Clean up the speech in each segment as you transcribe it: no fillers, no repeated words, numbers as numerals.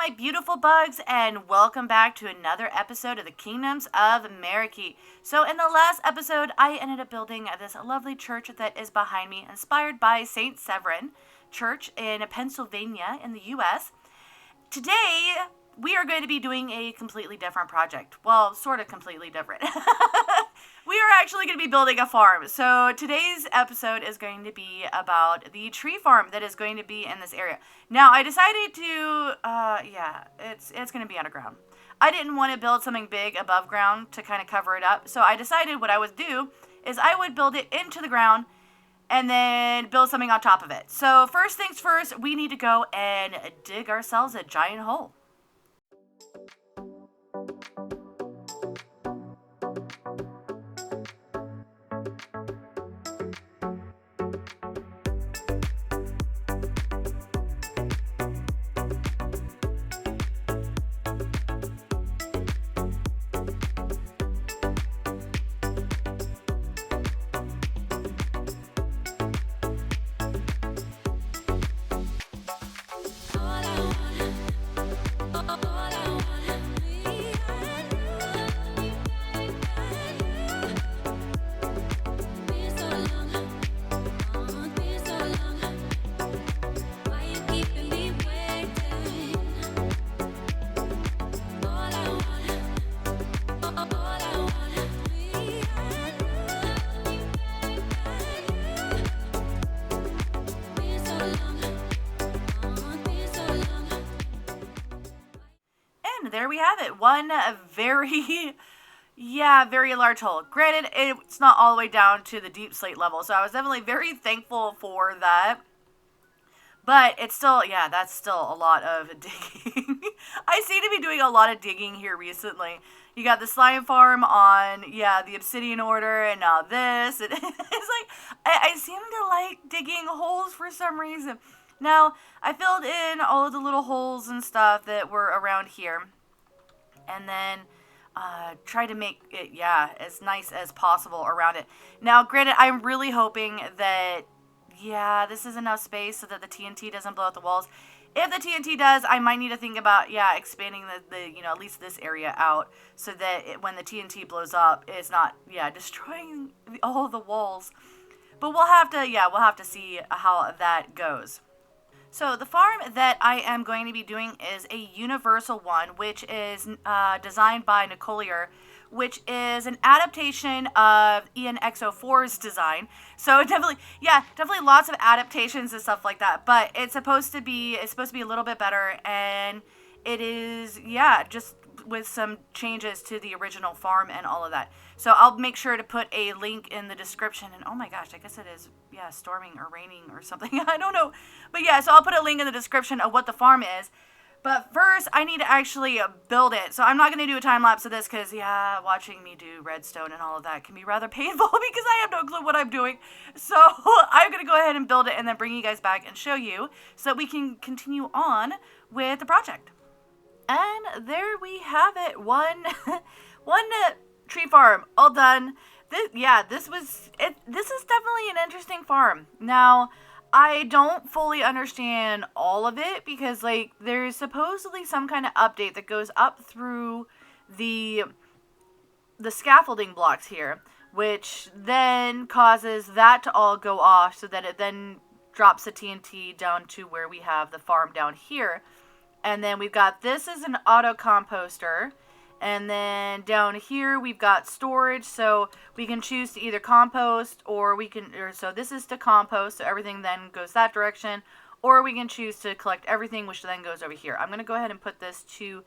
my beautiful bugs, and welcome back to another episode of the Kingdoms of Meraki. So in the last episode, I ended up building this lovely church that is behind me, inspired by St. Severin Church in Pennsylvania in the U.S. Today, we are going to be doing a completely different project. Well, sort of completely different. We are actually going to be building a farm. So today's episode is going to be about the tree farm that is going to be in this area. Now, I decided to, it's going to be underground. I didn't want to build something big above ground to kind of cover it up. So I decided what I would do is I would build it into the ground and then build something on top of it. So first things first, we need to go and dig ourselves a giant hole. There we have it. One very large hole. Granted, it's not all the way down to the deep slate level, so I was definitely very thankful for that. But it's still, that's still a lot of digging. I seem to be doing a lot of digging here recently. You got the slime farm on, the obsidian order, and now this. It's like, I seem to like digging holes for some reason. Now, I filled in all of the little holes and stuff that were around here. And then try to make it, as nice as possible around it. Now, granted, I'm really hoping that, this is enough space so that the TNT doesn't blow out the walls. If the TNT does, I might need to think about, expanding the at least this area out so that when the TNT blows up, it's not, destroying all the walls. But we'll have to see how that goes. So the farm that I am going to be doing is a universal one, which is designed by Nicolier, which is an adaptation of ENXO4's design. So definitely lots of adaptations and stuff like that. But it's supposed to be a little bit better, and it is just with some changes to the original farm and all of that. So I'll make sure to put a link in the description. And oh my gosh, I guess it is, storming or raining or something. I don't know. But so I'll put a link in the description of what the farm is. But first, I need to actually build it. So I'm not going to do a time lapse of this because, watching me do redstone and all of that can be rather painful because I have no clue what I'm doing. So I'm going to go ahead and build it and then bring you guys back and show you so that we can continue on with the project. And there we have it. One tree farm, all done. This is definitely an interesting farm. Now, I don't fully understand all of it because, there's supposedly some kind of update that goes up through the scaffolding blocks here, which then causes that to all go off so that it then drops the TNT down to where we have the farm down here. And then we've got, this is an auto composter. And then down here we've got storage, so we can choose to either compost so this is to compost, so everything then goes that direction, or we can choose to collect everything, which then goes over here. I'm going to go ahead and put this to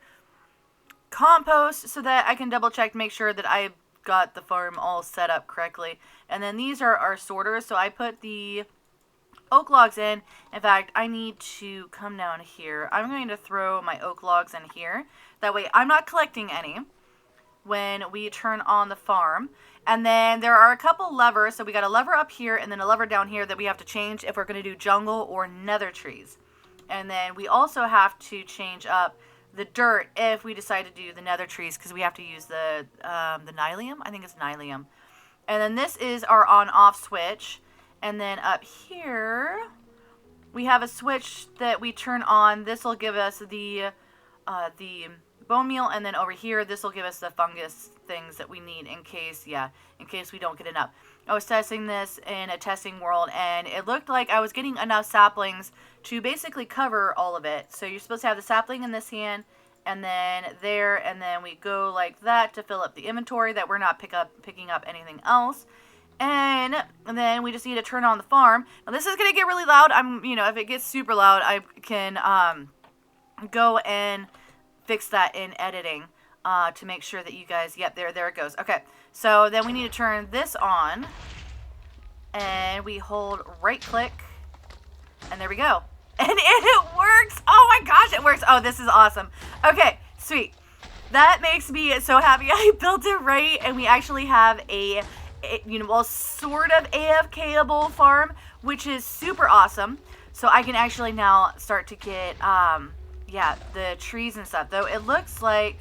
compost so that I can double check to make sure that I've got the farm all set up correctly. And then these are our sorters, so I put the oak logs in. In fact, I need to come down here. I'm going to throw my oak logs in here. That way I'm not collecting any when we turn on the farm. And then there are a couple levers. So we got a lever up here and then a lever down here that we have to change if we're going to do jungle or nether trees. And then we also have to change up the dirt if we decide to do the nether trees because we have to use the nylium. I think it's nylium. And then this is our on-off switch. And then up here, we have a switch that we turn on. This will give us the the bone meal, and then over here, this will give us the fungus things that we need in case we don't get enough. I was testing this in a testing world, and it looked like I was getting enough saplings to basically cover all of it. So you're supposed to have the sapling in this hand, and then there, and then we go like that to fill up the inventory that we're not picking up anything else. And then we just need to turn on the farm. Now this is going to get really loud. If it gets super loud, I can go and fix that in editing to make sure that you guys, yep, there it goes. Okay, so then we need to turn this on, and we hold right click, and there we go. And it works. Oh my gosh, it works. Oh, this is awesome. Okay, sweet. That makes me so happy I built it right, and we actually have a sort of AFK-able farm, which is super awesome. So I can actually now start to get, the trees and stuff. Though it looks like,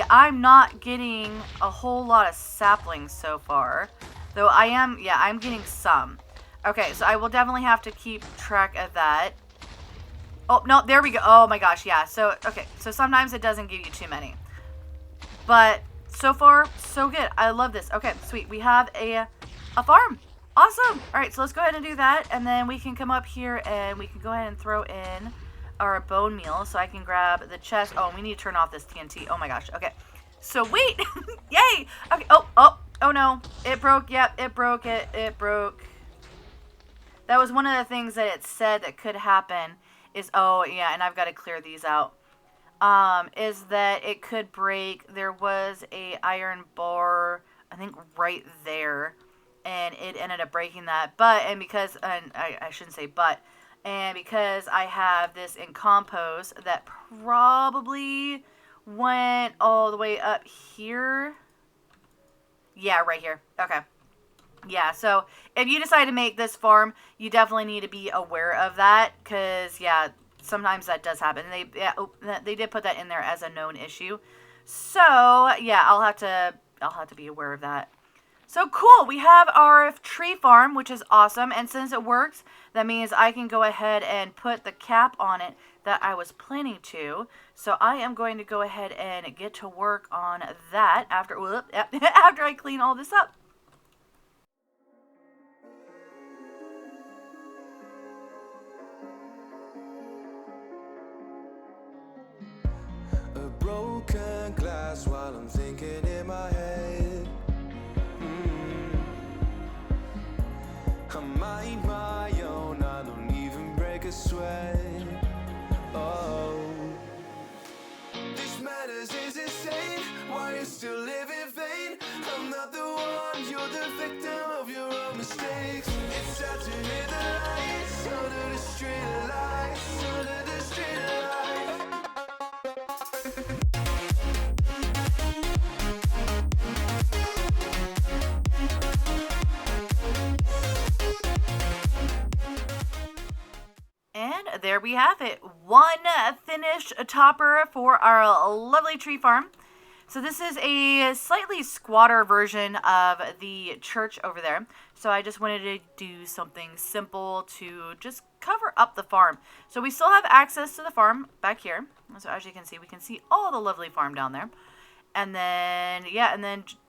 I'm not getting a whole lot of saplings so far. Though I'm getting some. Okay, so I will definitely have to keep track of that. Oh, no, there we go. Oh my gosh, yeah. So, okay, so sometimes it doesn't give you too many. But so far, so good. I love this. Okay, sweet. We have a farm. Awesome. All right, so let's go ahead and do that. And then we can come up here and we can go ahead and throw in our bone meal. So I can grab the chest. Oh, we need to turn off this TNT. Oh my gosh. Okay. So wait. Yay. Okay. Oh no. It broke. Yep, it broke. It broke. That was one of the things that it said that could happen is, and I've got to clear these out. Is that it could break. There was a iron bar, I think right there, and it ended up breaking that. And because I shouldn't say but, and because I have this in compose that probably went all the way up here. Yeah, right here. Okay. Yeah, so if you decide to make this farm, you definitely need to be aware of that, because sometimes that does happen. They did put that in there as a known issue. So, I'll have to be aware of that. So cool, we have our tree farm, which is awesome, and since it works, that means I can go ahead and put the cap on it that I was planning to. So I am going to go ahead and get to work on that after I clean all this up. Broken glass while I'm thinking in my head. I mind my own, I don't even break a sweat. Oh, this madness is insane. Why you still live in vain? I'm not the one, you're the victim of your own mistakes. It's sad to hear the lights under the street lights, under the street lights. And there we have it. One finished topper for our lovely tree farm. So this is a slightly squatter version of the church over there. So I just wanted to do something simple to just cover up the farm. So we still have access to the farm back here. So as you can see, we can see all the lovely farm down there. And then,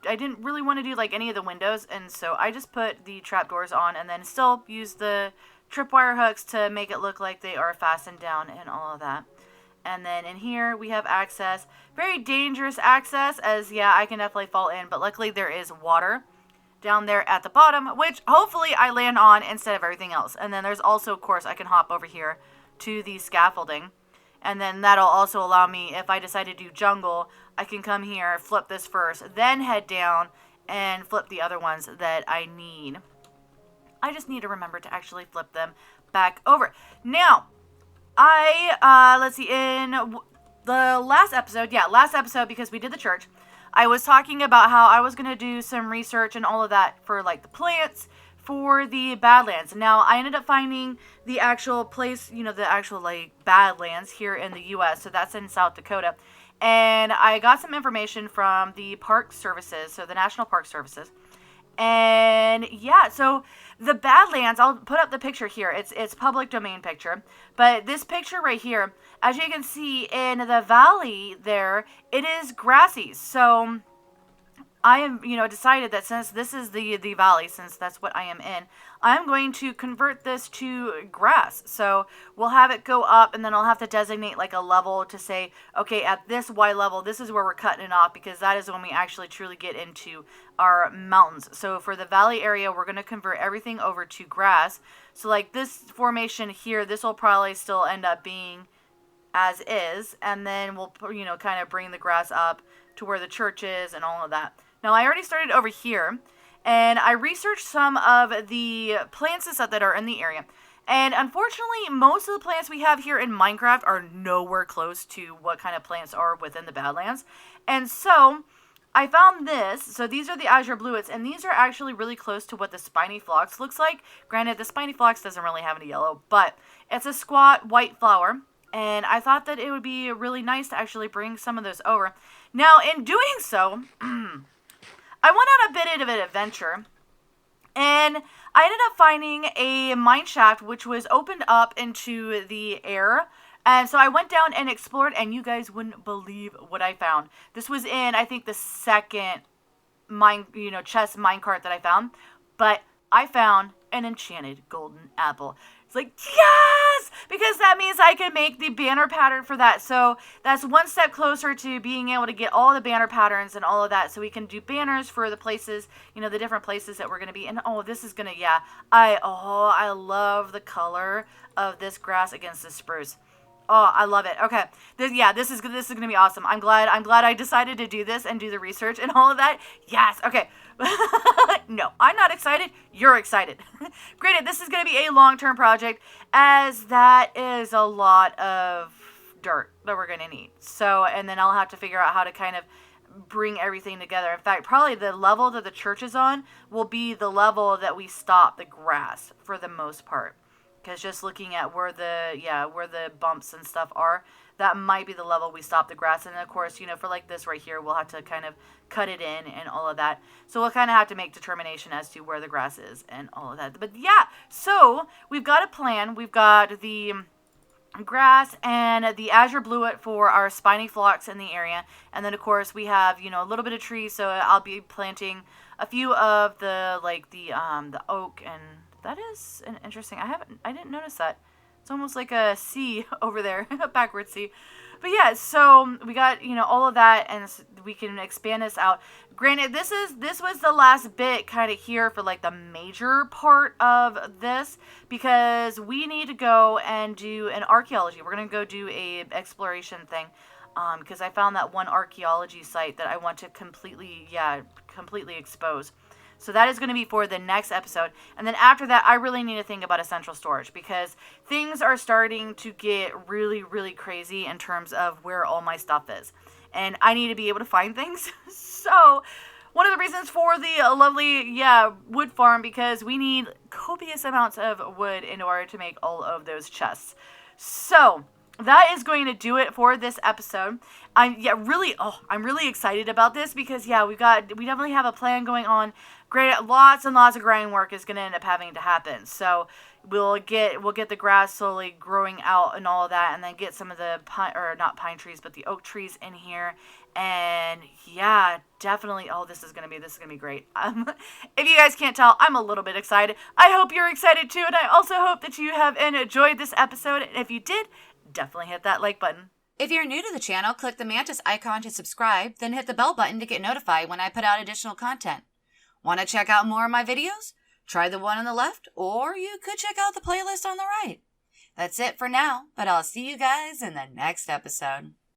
I didn't really want to do like any of the windows. And so I just put the trapdoors on and then still use the tripwire hooks to make it look like they are fastened down and all of that. And then in here we have access, very dangerous access, as I can definitely fall in, but luckily there is water down there at the bottom, which hopefully I land on instead of everything else. And then there's also, of course, I can hop over here to the scaffolding, and then that'll also allow me, if I decide to do jungle, I can come here, flip this first, then head down and flip the other ones that I need. I just need to remember to actually flip them back over. Now, let's see, in the last episode, because we did the church, I was talking about how I was going to do some research and all of that for, like, the plants for the Badlands. Now, I ended up finding the actual place, the actual, like, Badlands here in the U.S., so that's in South Dakota. And I got some information from the Park Services, so the National Park Services. And so The Badlands, I'll put up the picture here. It's public domain picture. But this picture right here, as you can see in the valley there, it is grassy. So I am, decided that since this is the valley, since that's what I am in, I'm going to convert this to grass. So we'll have it go up, and then I'll have to designate like a level to say, okay, at this Y level, this is where we're cutting it off, because that is when we actually truly get into our mountains. So for the valley area, we're going to convert everything over to grass. So like this formation here, this will probably still end up being as is, and then we'll, kind of bring the grass up to where the church is and all of that. Now, I already started over here, and I researched some of the plants and stuff that are in the area. And unfortunately, most of the plants we have here in Minecraft are nowhere close to what kind of plants are within the Badlands. And so I found this. So these are the azure bluets, and these are actually really close to what the spiny phlox looks like. Granted, the spiny phlox doesn't really have any yellow, but it's a squat white flower. And I thought that it would be really nice to actually bring some of those over. Now, in doing so, I went on a bit of an adventure, and I ended up finding a mine shaft which was opened up into the air. And so I went down and explored, and you guys wouldn't believe what I found. This was in, I think, the second chest minecart that I found, but I found an enchanted golden apple. It's like, yes! Because that means I can make the banner pattern for that. So that's one step closer to being able to get all the banner patterns and all of that. So we can do banners for the places, the different places that we're going to be. And this is going to, I love the color of this grass against the spruce. Oh, I love it. Okay. This is going to be awesome. I'm glad I decided to do this and do the research and all of that. Yes. Okay. No, I'm not excited. You're excited. Granted, this is going to be a long-term project, as that is a lot of dirt that we're going to need. So, and then I'll have to figure out how to kind of bring everything together. In fact, probably the level that the church is on will be the level that we stop the grass for the most part. Because just looking at where the bumps and stuff are, that might be the level we stop the grass. And of course, for like this right here, we'll have to kind of cut it in and all of that. So we'll kind of have to make determination as to where the grass is and all of that. But yeah, so we've got a plan. We've got the grass and the azure bluet for our spiny phlox in the area. And then of course we have, a little bit of trees. So I'll be planting a few of the oak, and that is interesting. I didn't notice that. It's almost like a C over there, a backward C. But yeah, so we got, all of that, and we can expand this out. Granted, this was the last bit kind of here for like the major part of this, because we need to go and do an archaeology. We're going to go do a exploration thing. Because I found that one archaeology site that I want to completely expose. So that is going to be for the next episode. And then after that, I really need to think about a central storage, because things are starting to get really, really crazy in terms of where all my stuff is. And I need to be able to find things. So one of the reasons for the lovely, wood farm, because we need copious amounts of wood in order to make all of those chests. So that is going to do it for this episode. I'm really excited about this, because we definitely have a plan going on. Great, lots and lots of grinding work is going to end up having to happen. So we'll get the grass slowly growing out and all of that, and then get some of the not pine trees, but the oak trees in here. And definitely, this is gonna be great. If you guys can't tell, I'm a little bit excited. I hope you're excited too, and I also hope that you have enjoyed this episode. And if you did, definitely hit that like button. If you're new to the channel, click the Mantis icon to subscribe, then hit the bell button to get notified when I put out additional content. Want to check out more of my videos? Try the one on the left, or you could check out the playlist on the right. That's it for now, but I'll see you guys in the next episode.